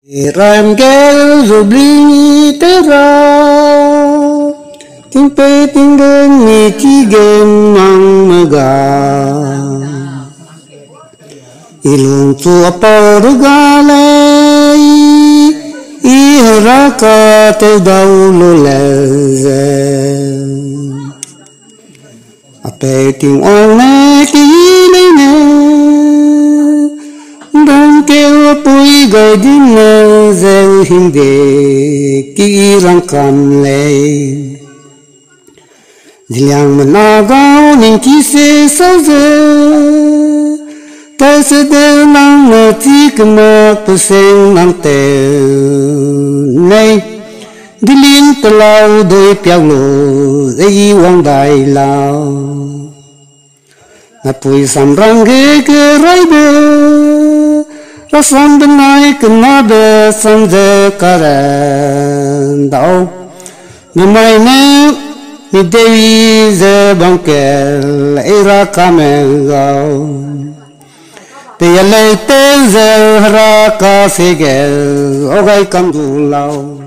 Ram kel zubli tera ting pe ting gen ni chi gen mang maga ilung tu apa rugale I haraka te daulu leze ape ting ole ki ne Đang kêu bụi gầy đi ngờ rêu hình đề kỹ răng cầm lên Dì làng mà nà gao nên kì xê sao dơ Ta sẽ đeo năng ngờ tí cơ mạc bơ sen năng tèo Này Dì liên tà lao đôi piao lô dây hoàng đài lao Nà bụi xăm răng ghê cơ rai bơ Rasam benai kenada sanje karen dao Namai ne ni dewi ze bangkel era kamengao Peyalai te ze haraka segel ogai kamdu lao